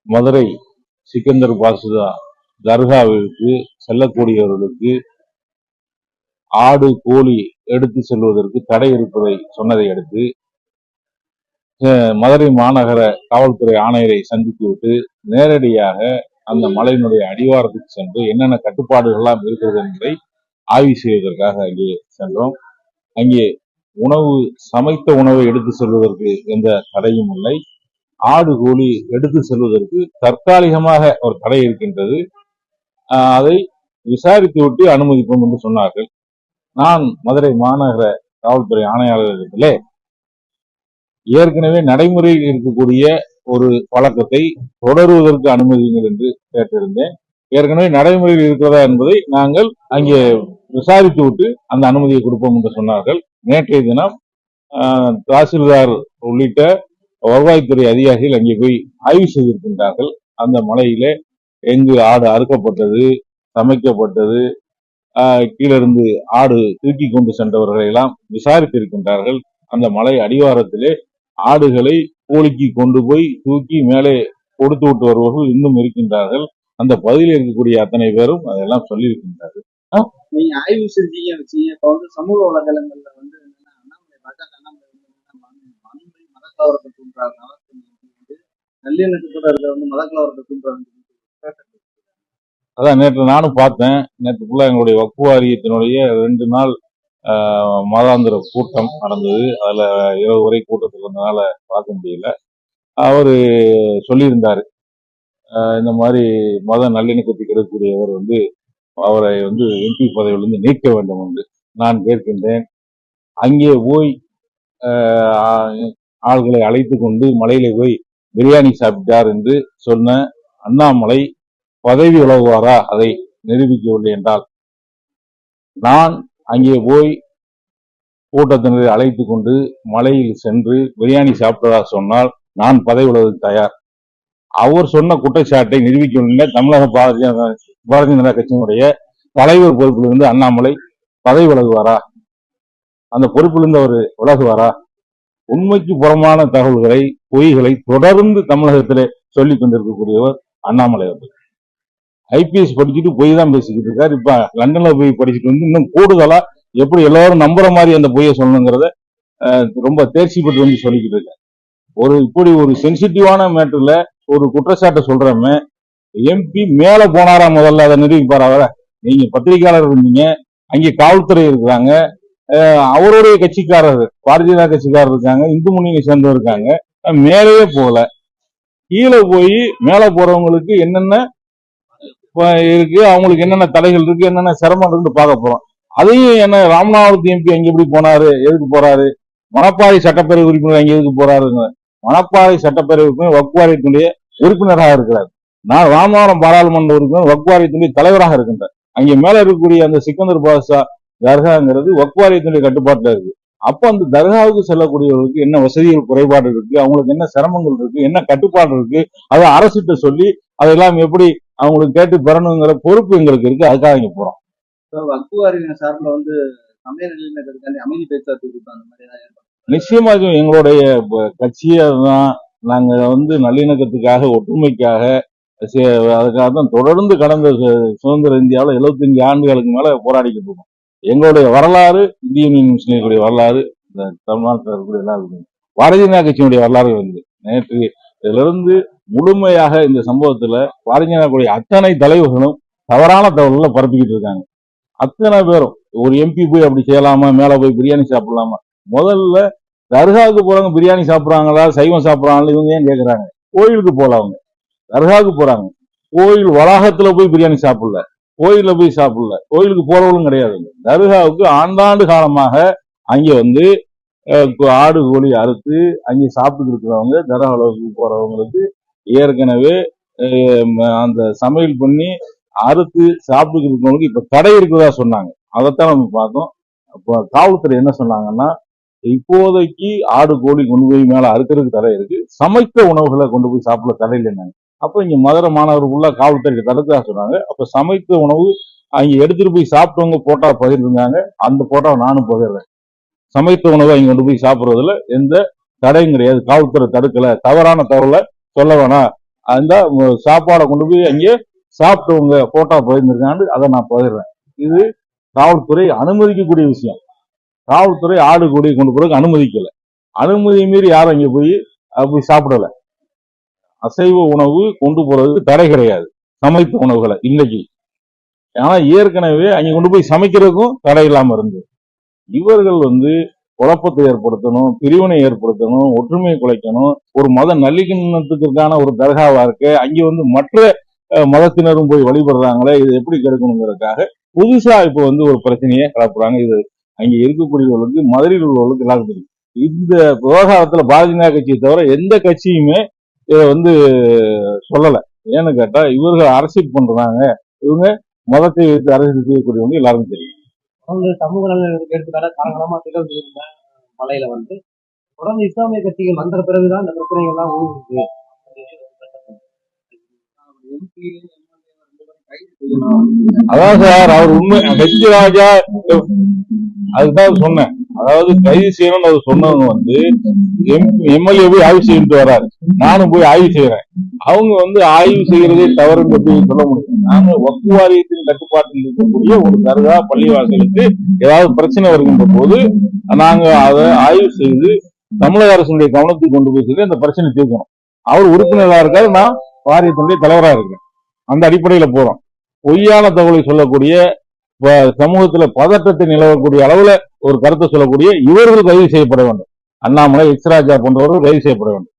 மதுரை சிக்கந்தர் பாசுதா தர்காவிற்கு செல்லக்கூடியவர்களுக்கு ஆடு கோழி எடுத்து செல்வதற்கு தடை இருப்பதை சொன்னதை அடுத்து மதுரை மாநகர காவல்துறை ஆணையரை சந்தித்துவிட்டு நேரடியாக அந்த மலையினுடைய அடிவாரத்துக்கு சென்று என்னென்ன கட்டுப்பாடுகள்லாம் இருக்கிறது என்பதை ஆய்வு செய்வதற்காக அங்கே சென்றோம். அங்கே சமைத்த உணவை எடுத்து செல்வதற்கு எந்த தடையும் இல்லை. ஆடு கோழி எடுத்து செல்வதற்கு தற்காலிகமாக ஒரு தடை இருக்கின்றது. அதை விசாரித்து விட்டு அனுமதிப்போம் என்று சொன்னார்கள். நான் மதுரை மாநகர காவல்துறை ஆணையாளரிடத்திலே ஏற்கனவே நடைமுறையில் இருக்கக்கூடிய ஒரு பழக்கத்தை தொடருவதற்கு அனுமதிங்கள் என்று கேட்டிருந்தேன். ஏற்கனவே நடைமுறையில் இருக்கிறதா என்பதை நாங்கள் அங்கே விசாரித்து விட்டு அந்த அனுமதியை கொடுப்போம் என்று சொன்னார்கள். நேற்றைய தினம் தாசில்தார் உள்ளிட்ட வருவாய்த்துறை அதிகாரிகள் அங்கே போய் ஆய்வு செய்திருக்கின்றார்கள். அந்த மலையிலே எங்கு ஆடு அறுக்கப்பட்டது, சமைக்கப்பட்டது, கீழிருந்து ஆடு தூக்கி கொண்டு சென்றவர்களை எல்லாம் விசாரித்திருக்கின்றார்கள். அந்த மலை அடிவாரத்திலே ஆடுகளை கோழிக்கு கொண்டு போய் தூக்கி மேலே கொடுத்து விட்டு வருவர்கள் இன்னும் இருக்கின்றார்கள். அந்த பகுதியில் இருக்கக்கூடிய அத்தனை பேரும் அதெல்லாம் சொல்லியிருக்கின்றார்கள். நீங்க ஆய்வு செஞ்சீங்க வச்சீங்க. இப்ப வந்து சமூக வலைதளங்கள்ல வந்து மதக்கலவரத்தை தூண்டுறாங்க, நல்லிணக்கத்தோட இருக்கிறவங்க மதக்கலவரத்தை தூண்டுறாங்க. அதான் நேற்று நானும் பார்த்தேன். நேற்று ஃபுல்லா எங்களுடைய வக்ஃபு வாரியத்தினுடைய 2 நாள் மாதாந்திர கூட்டம் நடந்தது. அதுல இரவு வரை கூட்டத்துக்கு வந்தனால பார்க்க முடியல. அவரு சொல்லியிருந்தாரு, இந்த மாதிரி மத நல்லிணக்கத்தை கெடுக்கக்கூடியவர் வந்து அவரை வந்து எம்பி பதவியிலிருந்து நீக்க வேண்டும் என்று நான் கேட்கின்றேன். அங்கே போய் ஆள்களை அழைத்து கொண்டு மலையில போய் பிரியாணி சாப்பிட்டார் என்று சொன்ன அண்ணாமலை பதவி விலகுவாரா? அதை நிரூபிக்கவில்லை என்றால் நான் அங்கே போய் கூட்டத்தினரை அழைத்து கொண்டு மலையில் சென்று பிரியாணி சாப்பிட்டதாக சொன்னால் நான் பதவி விலகுவதற்கு தயார். அவர் சொன்ன குற்றச்சாட்டை நிரூபிக்கவில்லை. தமிழக பாரதிய ஜனதா கட்சியினுடைய தலைவர் பொறுப்பிலிருந்து அண்ணாமலை பதவி விலகுவாரா? அந்த பொறுப்பிலிருந்து அவர் விலகுவாரா? உண்மைக்கு புறமான தகவல்களை, பொய்களை தொடர்ந்து தமிழகத்திலே சொல்லிக் கொண்டிருக்கக்கூடியவர் அண்ணாமலை அவர்கள். ஐபிஎஸ் படிச்சுட்டு பொய் தான் பேசிக்கிட்டு இருக்காரு. இப்ப லண்டன்ல போய் படிச்சுட்டு வந்து இன்னும் கூடுதலா எப்படி எல்லாரும் நம்புற மாதிரி அந்த பொய்யை சொல்லணுங்கிறத ரொம்ப தேர்ச்சி பெற்று வந்து சொல்லிக்கிட்டு இருக்காரு. இப்படி ஒரு சென்சிட்டிவான மேட்டர்ல ஒரு குற்றச்சாட்டை சொல்றமே எம்பி மேல போனாரா? முதல்ல அதை நிரூபிப்பார். அவரை நீங்க பத்திரிகையாளர் இருந்தீங்க, அங்கே காவல்துறை இருக்கிறாங்க, அவருடைய கட்சிக்காரர் பாரதிய ஜனதா கட்சிக்காரர் இருக்காங்க, இந்து முன்னணியை சேர்ந்தவர் இருக்காங்க. மேலேயே போகல, கீழே போய் மேல போறவங்களுக்கு என்னென்ன இருக்கு, அவங்களுக்கு என்னென்ன தடைகள் இருக்கு, என்னென்ன சிரமம் இருக்குன்னு பார்க்க போறோம். அதையும் என்ன ராமநாதபுரத்து எம்பி அங்க எப்படி போனாரு, எதுக்கு போறாரு? மணப்பாறை சட்டப்பேரவை உறுப்பினர் அங்க எதுக்கு போறாருங்க? மணப்பாறை சட்டப்பேரவை உறுப்பினர் வக்ஃபு வாரியத்தினுடைய உறுப்பினராக இருக்கிறார். நான் ராமநாதபுரம் பாராளுமன்ற உறுப்பினர் வக்ஃபு வாரியத்தினுடைய தலைவராக இருக்கின்றார். அங்கே மேல இருக்கக்கூடிய அந்த சிக்கந்தர் பாஷா தர்காங்கிறது வக்ஃபு வாரியத்தினுடைய கட்டுப்பாட்டுல இருக்கு. அப்ப அந்த தர்காவுக்கு செல்லக்கூடியவர்களுக்கு என்ன வசதிகள் குறைபாடு இருக்கு, அவங்களுக்கு என்ன சிரமங்கள் இருக்கு, என்ன கட்டுப்பாடு இருக்கு, அதை அரசிட்ட சொல்லி அதெல்லாம் எப்படி அவங்களுக்கு கேட்டு பெறணுங்கிற பொறுப்பு எங்களுக்கு இருக்கு. அதுக்காக இங்க போறோம். வக்ஃபு வாரிய சார்பில் வந்து அமைதி பேச்சுவார்த்தை நிச்சயமா எங்களுடைய கட்சியை தான் நாங்க வந்து நல்லிணக்கத்துக்காக, ஒற்றுமைக்காக, அதுக்காக தான் தொடர்ந்து கடந்த சுதந்திர இந்தியாவில் 75 ஆண்டுகளுக்கு மேல போராடிக்கிட்டு இருக்கோம். எங்களுடைய வரலாறு இந்திய யூனியன் முஸ்லீம் லீக்குடைய வரலாறு, இந்த தமிழ்நாட்டில் இருக்கக்கூடிய எல்லாருக்கும் பாரதிய ஜனதா கட்சியினுடைய வரலாறு வந்து நேற்று இதிலிருந்து முழுமையாக இந்த சம்பவத்துல பாரதிய ஜனதா கட்சியுடைய அத்தனை தலைவர்களும் தவறான தகவல்களை பரப்பிக்கிட்டு இருக்காங்க. அத்தனை பேரும் ஒரு எம்பி போய் அப்படி செய்யலாமா, மேல போய் பிரியாணி சாப்பிடலாமா? முதல்ல தர்காவுக்கு போறவங்க பிரியாணி சாப்பிட்றாங்களா, சைவம் சாப்பிட்றாங்களா, இவங்க ஏன் கேட்கறாங்க? கோயிலுக்கு போல அவங்க தர்காவுக்கு போறாங்க. கோயில் வளாகத்துல போய் பிரியாணி சாப்பிடல, கோயில போய் சாப்பிடல, கோயிலுக்கு போறவங்களும் கிடையாது. தர்காவுக்கு ஆண்டாண்டு காலமாக அங்கே வந்து ஆடு கோழி அறுத்து அங்கே சாப்பிட்டு இருக்கிறவங்க, தர்காவுக்கு போறவங்களுக்கு ஏற்கனவே அந்த சமையல் பண்ணி அறுத்து சாப்பிட்டு இருக்கிறவங்களுக்கு இப்ப தடை இருக்கிறதா சொன்னாங்க. அதைத்தான் நம்ம பார்த்தோம். அப்போ காவல்துறை என்ன சொன்னாங்கன்னா, இப்போதைக்கு ஆடு கோழி கொண்டு போய் மேல அறுக்கிறதுக்கு தடை இருக்கு, சமைத்த உணவுகளை கொண்டு போய் சாப்பிட தடை இல்லைன்னாங்க. அப்ப இங்க மதுரை மாணவர்களுக்குள்ள காவல்துறை தடுத்தா சொன்னாங்க. அப்ப சமைத்த உணவு அங்க எடுத்துட்டு போய் சாப்பிட்டவங்க போட்டா பகிர்ந்தாங்க. அந்த போட்டா நானும் பகிர்றேன். சமைத்த உணவு அங்க கொண்டு போய் சாப்பிடுறதுல எந்த தடையும் கிடையாது. காவல்துறை தடுக்கல, தவறான தகவலை சொல்ல வேணாம், அந்த சாப்பாடை கொண்டு போய் அங்கே சாப்பிட்டவங்க போட்டோ பகிர்ந்துருக்காண்டு அதை நான் பகிர்றேன். இது காவல்துறை அனுமதிக்கக்கூடிய விஷயம். காவல்துறை ஆடு கொடி கொண்டு போறதுக்கு அனுமதிக்கல. அனுமதி மீறி யாரும் அங்கே போய் போய் சாப்பிடல. அசைவ உணவு கொண்டு போறதுக்கு தடை கிடையாது, சமைத்த உணவுகளை இன்னைக்கு. ஆனா ஏற்கனவே அங்க கொண்டு போய் சமைக்கிறதுக்கும் தடை இல்லாம இருந்தது. இவர்கள் குழப்பத்தை ஏற்படுத்தணும், பிரிவினை ஏற்படுத்தணும், ஒற்றுமையை குலைக்கணும், ஒரு மத நல்லிணக்கத்திற்கான ஒரு தர்காவா இருக்கு, அங்கே மற்ற மதத்தினரும் போய் வழிபடுறாங்களே, இது எப்படி கெடுக்கணுங்கிறதுக்காக புதுசா இப்ப ஒரு பிரச்சனையை கிளப்புறாங்க. இது அங்க இருக்கக்கூடியவர்களுக்கு, மதுரையில் உள்ளவர்களுக்கு எல்லாரும் தெரியும். இந்த விவகாரத்துல பாஜக கட்சியை தவிர எந்த கட்சியுமே இதை சொல்லல. ஏன்னு கேட்டா இவர்கள் அரசியல் பண்றாங்க, இவங்க மதத்தை வைத்து அரசியல் செய்யக்கூடியவங்க எல்லாருக்கும் தெரியும். சமூக எடுத்துக்காட்ட காலகாலமா திகழ்ந்து இருந்த மலையில தொடர்ந்து இஸ்லாமிய கட்சிகள் வந்த பிறகுதான் இந்த பிரச்சனைகள் எல்லாம் ஊருக்கு. அதான் சார், அவர் உண்மை கட்சி ராஜா அதுதான் சொன்னேன். அதாவது கைது செய்யணும்னு அவர் சொன்னவங்க எம்எல்ஏ போய் ஆய்வு செய்யிட்டு வராரு, நானும் போய் ஆய்வு செய்யறேன். அவங்க ஆய்வு செய்யறதே தவறுன்னு எப்படி சொல்ல முடியும்? நாங்க வக்ஃப் வாரியத்தின் கட்டுப்பாட்டில் இருக்கக்கூடிய ஒரு தர்கா பள்ளிவாசலுக்கு ஏதாவது பிரச்சனை வருகின்ற போது நாங்க அதை ஆய்வு செய்து தமிழக அரசுடைய கவனத்துக்கு கொண்டு போய் சொல்லி அந்த பிரச்சனை தீர்க்கணும். அவர் உறுப்பினராக இருக்காரு, நான் வாரியத்தினுடைய தலைவராக இருக்கிறேன். அந்த அடிப்படையில போறோம். பொய்யான தகவலை சொல்லக்கூடிய, சமூகத்துல பதற்றத்தை நிலவக்கூடிய அளவுல ஒரு கருத்தை சொல்லக்கூடிய இவர்கள் கைது செய்யப்பட வேண்டும். அண்ணாமலை, எச் ராஜா போன்றவர்கள் கைது செய்யப்பட வேண்டும்.